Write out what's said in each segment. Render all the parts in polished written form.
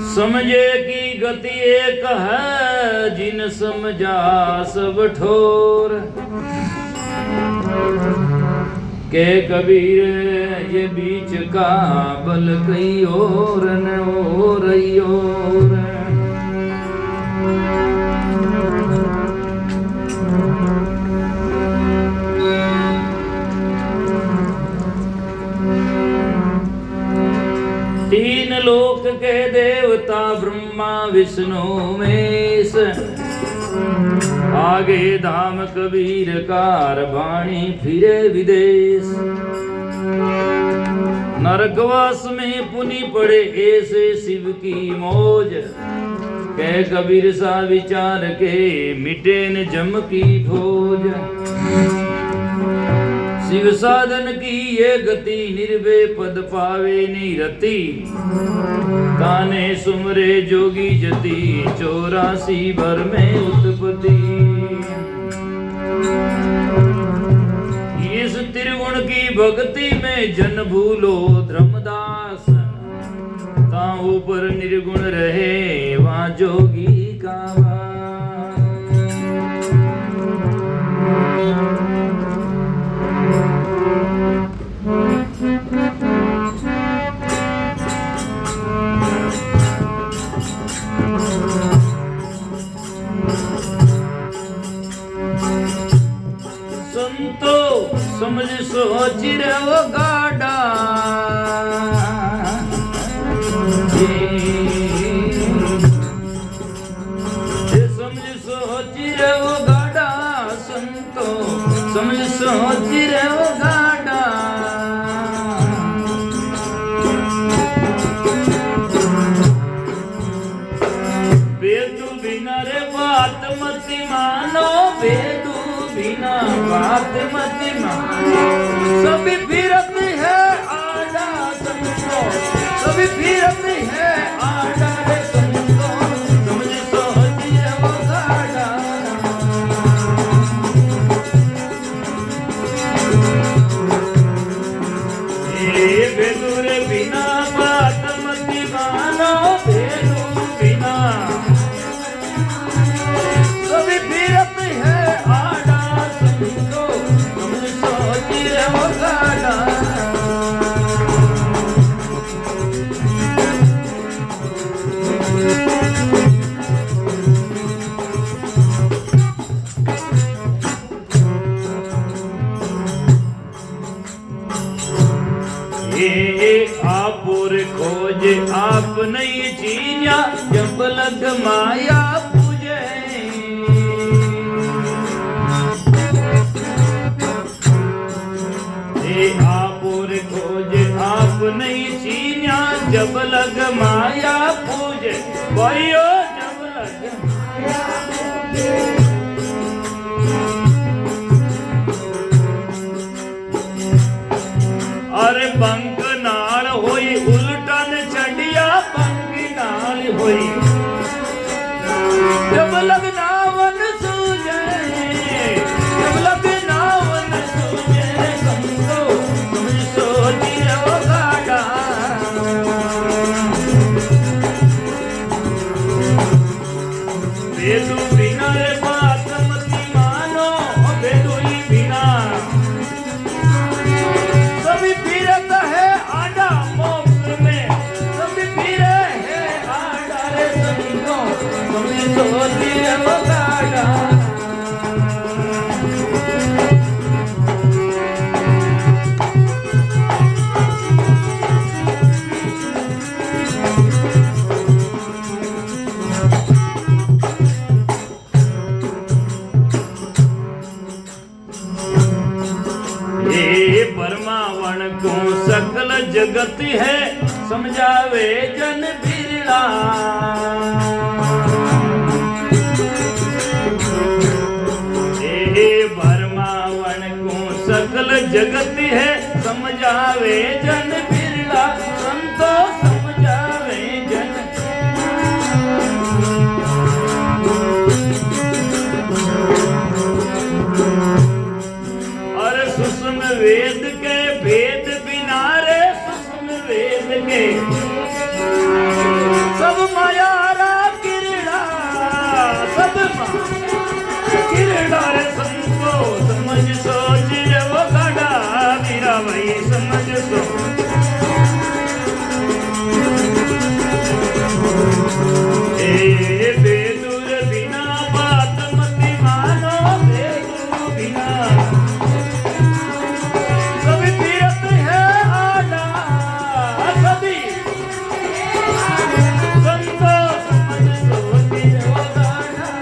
समझे की गति एक है, जिन समझा सब ठोर। के कबीर ये बीच का बल कई और न और और। तीन लोक के देवता ब्रह्मा विष्णु महेश, आगे धाम कबीर कार वाणी फिरे विदेश। नरकवास में पुनि पड़े ऐसे शिव की मौज, कह कबीर सा विचार के मिटे न जम की भोज। शिव साधन की ये गति, निर्भय पद पावे निरति। ताने सुमरे जोगी जति, 84 भर में उत्पत्ति। इस त्रिगुण की भक्ति में जन भूलो धर्मदास। ता ऊपर निर्गुण रहे वहाँ जोगी का वास। संतो समझ सोच रहो गाड़ा, समझ सोच रहो गाड़ा। संतो समझ सोच रहो गाड़ा। बेदू बिना रे बात मत मानो, बेदू बिना बात मत मानो। सभी फिरत है आड़ा संतो, सभी फिरत है आड़ा रे संतो। समझ सोच वो गाड़ा। ये बेदूर बिना बात मत मानो, बेदू बिना सभी फिरत है आड़ा संतो। समझ सोच वो गाड़ा। ये आप और खोज आप नहीं चीन्या, जब लग माया पूजे। ये आप और खोज आप नहीं चीन्या, जब लग माया पूजे। भाइयों जब लग माया पूजे। अरे बंक नाल होई उल्टन चढ़िया, बंक नाल होई जब लगना वन सूझे, जब लगना वन सूझे। संतो समझ सोच वो गाड़ा। बेदू बिना रे बात मत मानो, बेदू ही बिना सभी फिरत है आड़ा मोक्ष में। सभी फिरे है आड़ा रे संतो। समझ सोच वो गाड़ा। ये परमावण को सकल जगत है, समझावे जन बिरला। ये परमावण को सकल जगत है, समझावे जन बिरला। संतो समझावे जन। अरे सुषम वेद के भेद बिना रे, सुषम वेद वेद के सब माया रा किरड़ा सब किरड़ा रे संतो समझ सोच रे वो गाड़ा मेरा भाई समझ सो ए बेदूर बिना बात मत मानो बेदूर बिना सभी तीरथ है आड़ा सभी संतो समझ सोच रे वो गाड़ा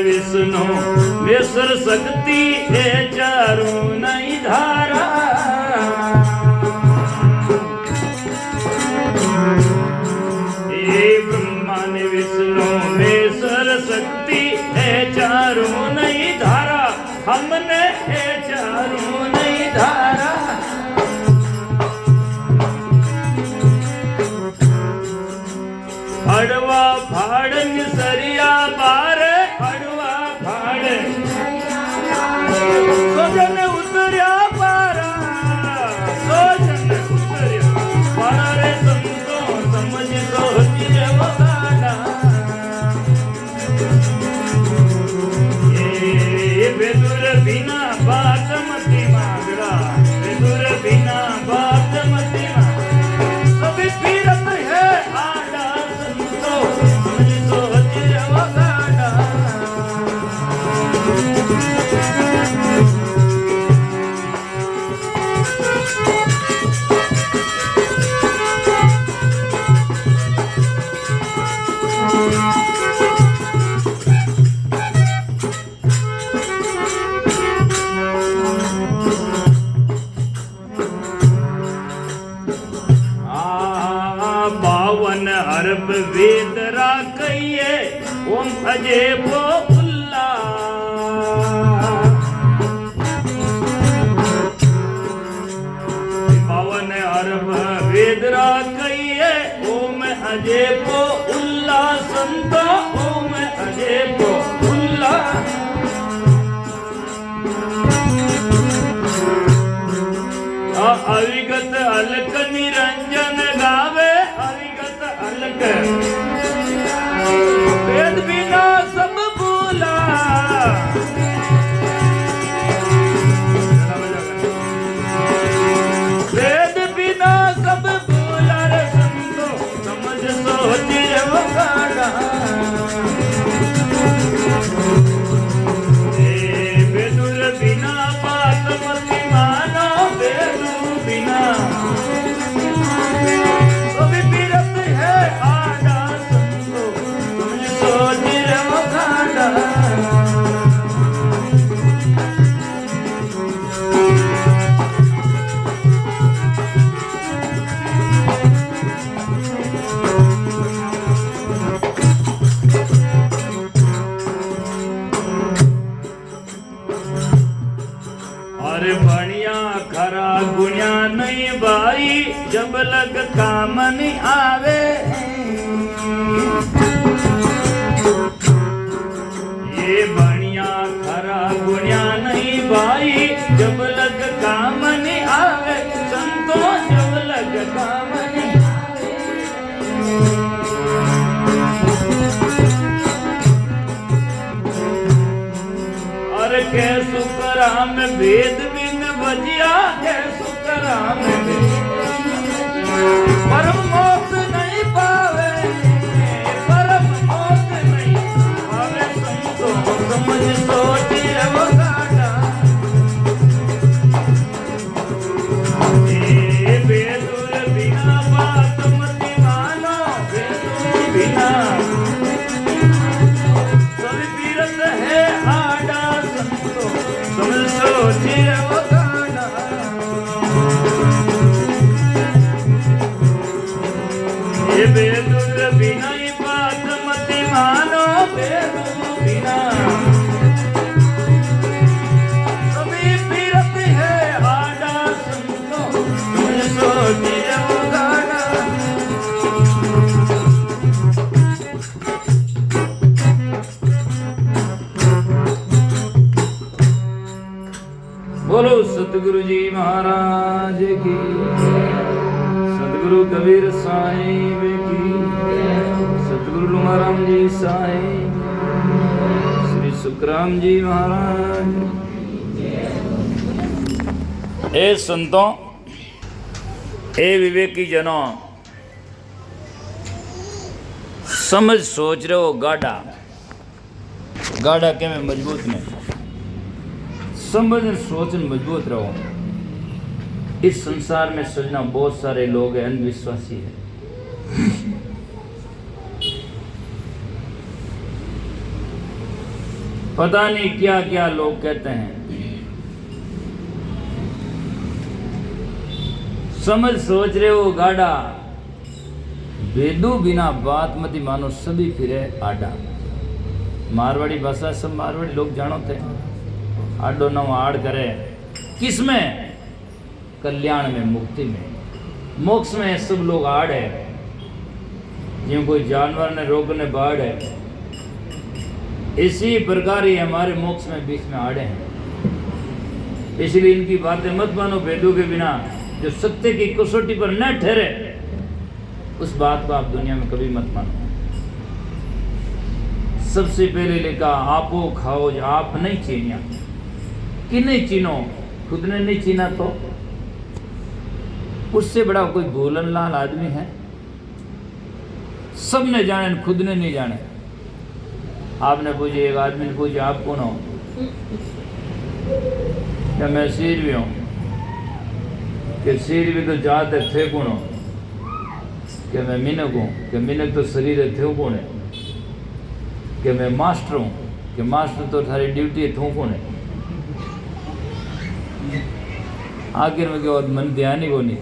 विष्णु विसर सकती है चारों नहीं धारा ये ब्रह्मा ने विष्णु विसर सकती है चारों नहीं धारा हमने है चारों नहीं धारा अड़वा फाड़न सरिया बार अड़वा फाड़ सोजन उतरिया पारा सोजन उतरिया पारा रे संतो समझ सोच रे वो गाड़ा ये बेदूर बिना बात मती मागड़ा बेदूर बिना बात मती सभी पीरत है आड़ा संतो समझ सोच रे वो गाड़ा बावन अरब वेद राखिए ओम अजय वो उल्ला बावन अरब वेद राखिए ओम अजय वो उल्ला संतो ओम अजय वो उल्ला अविगत अलक निरंजन गावे अविगत अलक वेद बिना सब भूला वेद बिना सब भूला रे संतो समझ सोच रे वो गाड़ा बेदूर बिना बात मत मानो बेदूर बिना सभी पीरत है आड़ा संतो समझ सोच रे वो गाड़ा अरे बढ़िया खरा गुणिया नहीं भाई जब लग काम नहीं आवे ये बढ़िया खरा गुणिया नहीं भाई जब लग काम नहीं आवे संतो जब लग काम नहीं अरे के सुकराम वेद बिन बजिया के सुकराम परम मोक्ष नहीं पावे परम मोक्ष नहीं पावे संतो समझ सोच रे वो गाड़ा ए बेदूर बिना बात मत मानो बेदूर बिना सभी पीरत है आड़ा संतो समझ सोच रे वो गाड़ा ये बेदूर बिना ही बात मत मानो बेदूर बिना बोलो सतगुरु जी महाराज की, सतगुरु कबीर साहिब की, सतगुरु लुमाराम जी साहिब, श्री सुखराम जी महाराज। ए संतों, ए विवेकी जनों, समझ सोच रहे हो गाढ़ा गाढ़ा के में मजबूत में समझ सोच मजबूत रहो। इस संसार में सजना बहुत सारे लोग हैं, अंधविश्वासी है। पता नहीं क्या क्या लोग कहते हैं। समझ सोच रहे हो गाढ़ा, वेदू बिना बात मती मानो सभी फिरे आडा। मारवाड़ी भाषा सब मारवाड़ी लोग जानो थे। आडो नव आड़ करे किसमें? कल्याण में, मुक्ति में, मोक्ष में सब लोग आड़ है। जो कोई जानवर ने रोग ने बाढ़ है, इसी प्रकार ही हमारे मोक्ष में बीच में आड़े हैं। इसलिए इनकी बातें मत मानो। वेदों के बिना जो सत्य की कसौटी पर न ठहरे, उस बात को आप दुनिया में कभी मत मानो। सबसे पहले लिखा, आपो खाओ आप नहीं चीनिया। कि नहीं चीनो, खुद ने नहीं चीना तो उससे बड़ा कोई भोलन लाल आदमी है? सब ने जाने, खुद ने नहीं जाने। आपने पूछे, एक आदमी ने पूछे, आप कौन हो? क्या मैं सीरवी हूँ? कि सीरवी तो जात है, थे कौन हो? कि मैं मिनक हूँ। कि मिनक तो शरीर है, थे कौन है? कि मैं मास्टर हूँ। कि मास्टर तो थारी ड्यूटी है, थू कौन है? आखिर में क्या मन ध्यान ही को नहीं।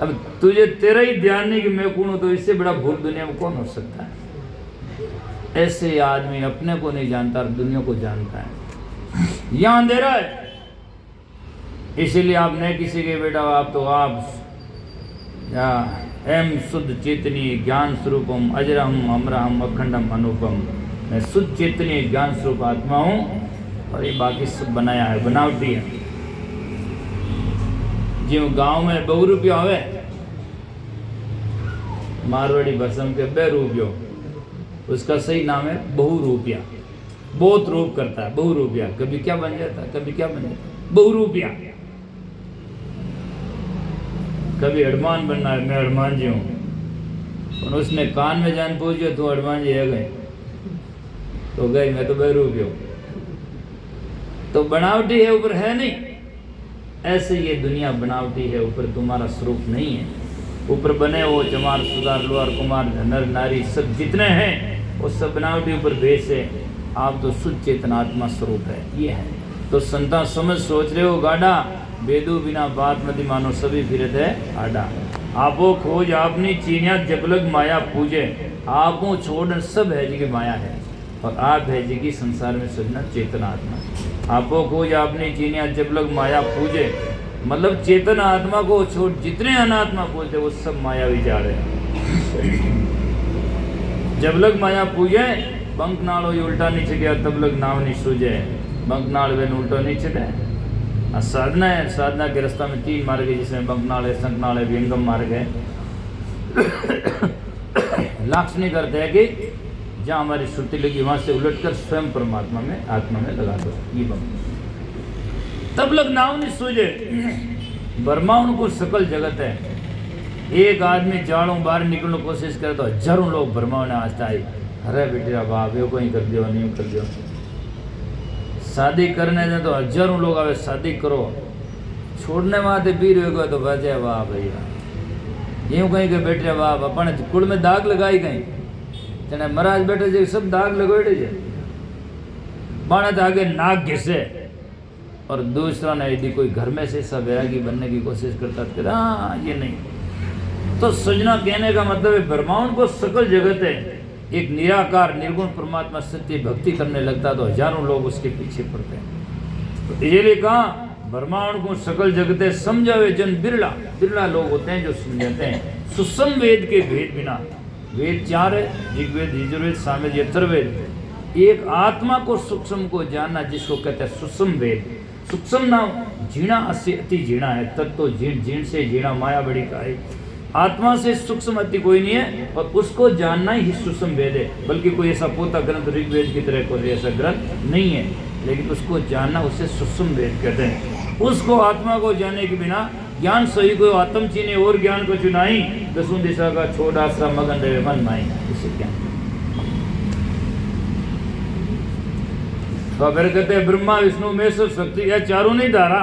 अब तुझे तेरा ही ध्यान नहीं कि मैं कौन हूँ, तो इससे बड़ा भूल दुनिया में कौन हो सकता है? ऐसे आदमी अपने को नहीं जानता और दुनिया को जानता है। यहाँ अंधेरा है, इसीलिए आप नहीं किसी के बेटा, आप तो आप एम शुद्ध चेतनी ज्ञान स्वरूपम अजरहम अमरहम अखंडम अनुपम। मैं शुद्ध चेतनी ज्ञान स्वरूप आत्मा हूँ और ये बाकी सब बनाया है, बनावटी है। जो गांव में 2 रुपया आवे, मारवाड़ी भाषा में 2 रुपयो, उसका सही नाम है बहुरूपिया। बहुत रूप करता है बहुरूपिया। कभी क्या बन जाता है, कभी क्या बन जाता है, बहुरूपिया। कभी हनुमान बनना है, मैं हनुमान जी हूँ। और उसने कान में जान पूछे, तू हनुमान जी है? गए तो गई, मैं तो 2 रुपये हूँ। तो बनावटी है, ऊपर है नहीं। ऐसे ये दुनिया बनावटी है, ऊपर तुम्हारा स्वरूप नहीं है। ऊपर बने वो चमार सुधार लोहार कुमार नर नारी सब जितने हैं, वो सब बनावटी ऊपर भेष है। आप तो शुद्ध चेतनात्मा स्वरूप है, ये है। तो संता समझ सोच रहे हो गाढ़ा, वेदू बिना बात मति मानो सभी फिरत है आडा। आपो खोज आपनी चीनिया जबलग माया पूजे। आपो छोड़ सब है जी की माया है, और आप है जी की संसार में सजना चेतन आत्मा। आपो खोज आपनी चीनिया जबलग माया पूजे, मतलब चेतन आत्मा को छोड़ जितने अनात्मा पूजते वो सब मायावी जा रहे हैं। जबलग माया पूजे, बंक नालो उल्टा नहीं छिड़िया तब लग नाव नहीं सूझे। बंक नाल वे उल्टा नहीं छिड़े। साधना है, साधना के रास्ता में 3 मार्ग है, जिसमें बंकनाल है, संकनाल है, विहंगम मार्ग है। लक्ष्य नहीं करते हैं कि जहाँ हमारी श्रुति लगी वहाँ से उलटकर स्वयं परमात्मा में आत्मा में लगा दो, ये बंक। तब लग नाव नहीं सूझे। ब्रह्मा उनको सकल जगत है। एक आदमी जाड़ों बाहर निकलने की कोशिश करे तो हजारों लोग ब्रह्मा ने आज आई, अरे बेटा बाप यो कोई कर दियो नहीं कर दियो। शादी करने जाए तो हजारों लोग आवे, शादी करो। छोड़ने वाते पीर हो गए तो बजे वाह भैया, यूँ कहीं के बेटे बाप अपने कुल में दाग लगाई गई। चने महाराज बेटे जी सब दाग लगोड़े जे बाणे तो आगे नाक घिसे। और दूसरा ने यदि कोई घर में से ऐसा वैरागी बनने की कोशिश करता तो हाँ ये नहीं। तो सजना कहने का मतलब है ब्रह्मांड को सकल जगत है, एक निराकार निर्गुण परमात्मा सत्य भक्ति करने लगता तो हजारों लोग उसके पीछे पड़ते हैं। तो इसलिए कहा ब्रह्मांड को सकल जगत समझावे जन बिरला। बिरला लोग होते हैं जो समझाते हैं सुसम वेद के भेद बिना। वेद 4 है, ऋग्वेद, यजुर्वेद, सामवेद, अथर्ववेद। एक आत्मा को सूक्ष्म को जानना जिसको कहते हैं सूक्ष्म वेद। सूक्ष्म नाम जीणा अति जीणा है, तत्व तो जीण से जीणा माया बड़ी का है। आत्मा से सूक्ष्म अति कोई नहीं है और उसको जानना ही सूक्ष्म वेद है। बल्कि कोई ऐसा पोता ग्रंथ ऋग्वेद की तरह कोई ऐसा ग्रंथ नहीं है, लेकिन उसको जानना उसे सूक्ष्म वेद कहते हैं। उसको आत्मा को जानने के बिना ज्ञान सही को आत्म चीने और ज्ञान को चुनाई, दसों दिशा का छोड़ आश्रम मगन रहे मन माई। इससे क्या तो फिर कहते हैं ब्रह्मा विष्णु महेश्वर शक्ति, यह चारों नहीं धारा।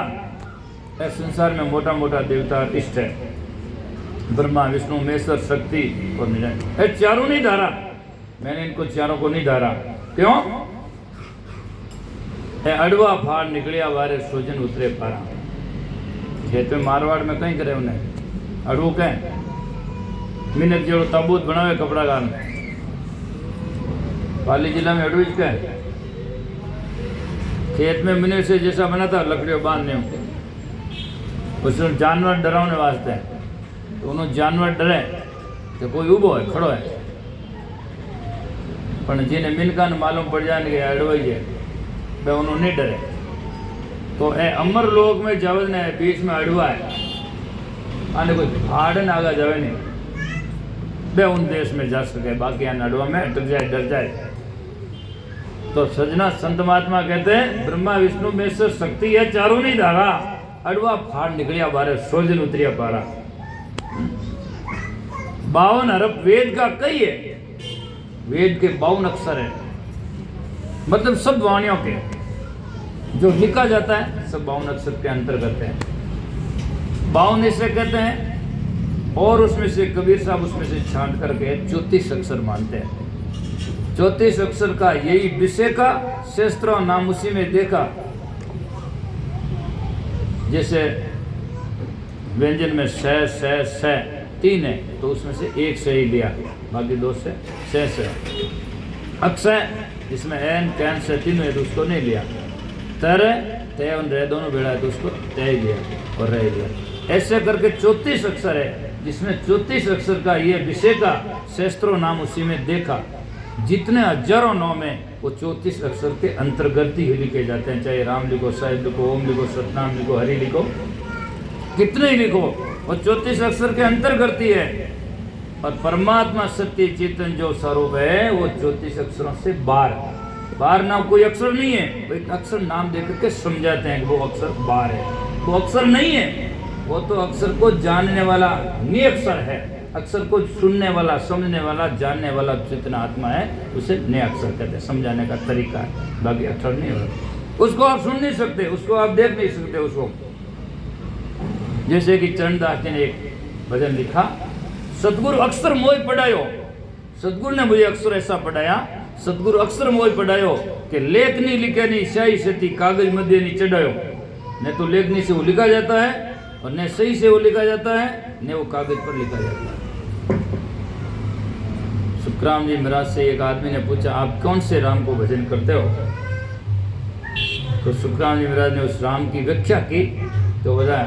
यह संसार में मोटा मोटा देवता इष्ट है, ब्रह्मा विष्णु महेश्वर शक्ति और निरंजन, यह चारों नहीं धारा। मैंने इनको चारों को नहीं धारा, क्यों? अडवा फाड़ निकलिया वारे सोजन उतरे पारा। खेत में मारवाड़ में कहीं करे उन्हें अड़ू कहें, मिनट जो ताबूत बनावे कपड़ा गान पाली जिला में अड़ू कहें। खेत में मिनट से जैसा बना था लकड़ियों बांधने, उसमें जानवर डरावने वास्ते है, तो उन्होंने जानवर डरे तो कोई उबो है खड़ो है, पर जिन्हें मिनका ने मालूम पड़ जाने के अड़वाई है वे उन्होंने नहीं डरे। तो ए अमर लोक में जावज ने बीच में अड़वा है, आने कोई फाड़ आगा जावे नहीं, वे उन देश में जा सके, बाकी आने अड़वा में अटक जाए डर जाए। तो सजना संत महात्मा कहते हैं ब्रह्मा विष्णु महेश्वर शक्ति है चारों नहीं धारा, अड़वा फाड़ निकलिया बारे सोजन उतरिया पारा। 52 अरब वेद का कई है, वेद के 52 अक्षर है, मतलब सब वाणियों के जो लिखा जाता है सब 52 अक्षर के अंतर्गत है। 52 इसे कहते हैं, और उसमें से कबीर साहब उसमें से छांट करके 34 अक्षर मानते हैं। 34 अक्षर का यही विषय का शास्त्रों नाम उसी में देखा। जैसे व्यंजन में स 3 है तो उसमें से 1 से ही लिया, बाकी 2 से अक्षय जिसमें एन कैन से 3 है तो उसको नहीं लिया। तर तय और रह दोनों भेड़ा है तो उसको तय लिया और रह लिया। ऐसे करके 34 अक्षर है, जिसमें 34 अक्षर का ये विषय का शास्त्रों नाम उसी में देखा। जितने हजारों नाम में वो 34 अक्षर के अंतर्गत ही लिखे जाते हैं, चाहे राम लिखो, साहिब लिखो, ओम लिखो, सतनाम लिखो, हरि लिखो, कितने ही लिखो, वो 34 अक्षर के अंतर्गत ही है। और परमात्मा सत्य चेतन जो स्वरूप है वो 34 अक्षरों से बाहर ना कोई अक्षर नहीं है। वो एक अक्षर नाम देकर के समझाते हैं कि वो अक्षर बाहर है, वो अक्षर नहीं है, वो तो अक्षर को जानने वाला निअक्षर है। अक्षर को सुनने वाला, समझने वाला, जानने वाला जितना आत्मा है उसे नए अक्षर कहते हैं, समझाने का तरीका है, बाकी अक्षर नहीं होता। उसको आप सुन नहीं सकते, उसको आप देख नहीं सकते उसको। जैसे कि चरणदास जी ने एक भजन लिखा, सतगुरु अक्षर मोह पढ़ायो, सतगुरु ने मुझे अक्षर ऐसा पढ़ाया, सतगुरु अक्षर मोह पढ़ायो कि लेख नहीं लिखे नहीं स्याही से कागज मध्य नहीं चढ़ायो। न तो लेखनी से वो लिखा जाता है और न सही से वो लिखा जाता है, न वो कागज पर लिखा जाता है। सुखराम जी महाराज से एक आदमी ने पूछा, आप कौन से राम को भजन करते हो? तो सुखराम जी महाराज ने उस राम की व्याख्या की तो बताया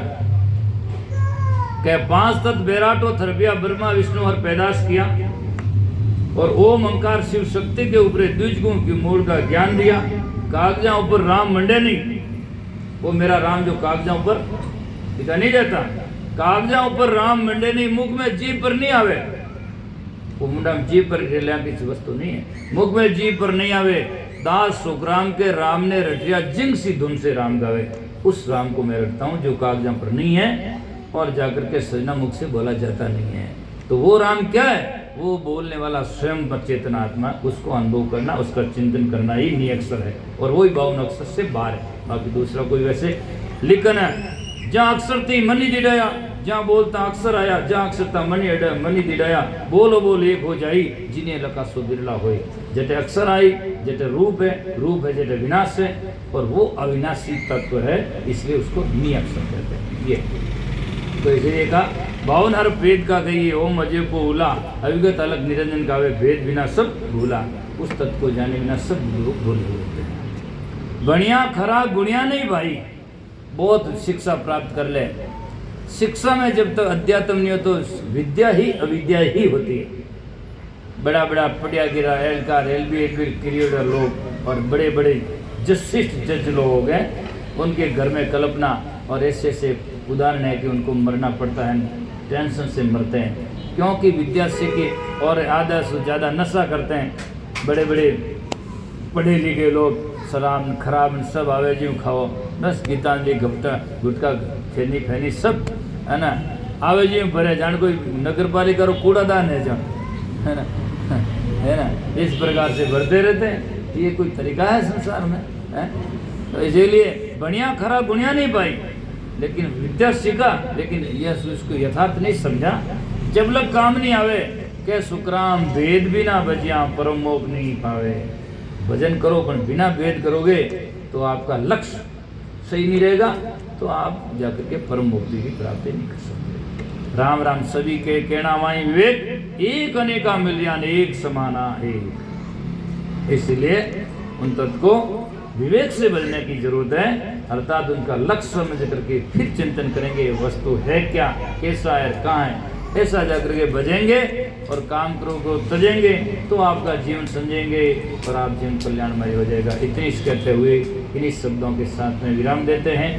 कि 5 तत्व बैराटो थरबिया ब्रह्मा विष्णु और पैदाश किया और ओम अंकार शिव शक्ति के ऊपर द्विज गुण की मूल का ज्ञान दिया। कागजा ऊपर राम मंडे नहीं, वो मेरा राम जो कागजा ऊपर लिखा नहीं जाता, कागजा ऊपर राम मंडे नहीं, मुख में जीभ पर नहीं आवे, वो मुंडा में जीभ पर की वस्तु नहीं है, मुख में जीभ पर नहीं आवे। दास सुखराम के राम ने रटिया जिंग सी धुन से राम गावे, उस राम को मैं रटता हूँ जो कागजा पर नहीं है और जाकर के सजना मुख से बोला जाता नहीं है। तो वो राम क्या है? वो बोलने वाला स्वयं चेतना आत्मा, उसको अनुभव करना, उसका चिंतन करना ही निअक्षर है और वही 52 अक्षर से बाहर है। बाकी दूसरा कोई वैसे लिखना है, जहाँ अक्षर थी मनी दिड़ाया, जहाँ बोलता अक्षर आया, जहाँ अक्षर था मनी दिड़ाया, बोलो बोल एक हो जाई, जिन्हें लका सो बिरला होए। जटे अक्षर आई, जटे रूप है जटे विनाश है, और वो अविनाशी तत्व है, इसलिए उसको निअक्षर कहते हैं। ये तो इसलिए कहा 52 अरब वेद का कहिए, ओम अजय को उला, अविगत अलग निरंजन का वे भेद बिना सब भूला, उस तत्व को जाने बिना सब लोग भूल होते हैं। बढ़िया खरा गुणिया नहीं भाई, बहुत शिक्षा प्राप्त कर ले। शिक्षा में जब तक अध्यात्म नहीं हो तो विद्या ही अविद्या ही होती है। बड़ा बड़ा पढ़िया गिरा एलकार एलबी क्रिएटर लोग और बड़े बड़े जस्टिस जज लोग हैं, उनके घर में कल्पना और ऐसे ऐसे उदाहरण है कि उनको मरना पड़ता है, टेंशन से मरते हैं क्योंकि विद्या सीखे और आधा से ज़्यादा नशा करते हैं। बड़े बड़े पढ़े लिखे लोग शराब खराब सब आवे जी खाओ, बस गीतांजलि गपटा गुटका खेनी फैनी सब है ना, आवे जी भरे जान कोई नगर पालिका रो कूड़ादान है जान, है ना, इस प्रकार से भरते रहते हैं। ये कोई तरीका है संसार में है? तो इसीलिए बढ़िया खराब बुनिया नहीं पाई, लेकिन विद्या सीखा, लेकिन यह उसको यथार्थ नहीं समझा। जब लग काम नहीं आवे के सुकराम वेद बिना बजिया परम मोक्ष नहीं पावे। भजन करो पर बिना भेद करोगे तो आपका लक्ष्य सही नहीं रहेगा, तो आप जाकर के परम मुक्ति की प्राप्ति नहीं कर सकते। राम राम सभी के कहना वाई विवेक, एक अनेका मिलियन एक समाना एक। इसलिए उन तत्व को विवेक से बजने की जरूरत है, अर्थात उनका लक्ष्य समझ करके फिर चिंतन करेंगे वस्तु है क्या, कैसा है, कहाँ है, ऐसा जाकर के बजेंगे और काम करो को तजेंगे तो आपका जीवन समझेंगे और आप जीवन कल्याणमय हो जाएगा। इतनी कहते हुए इन्हीं शब्दों के साथ में विराम देते हैं।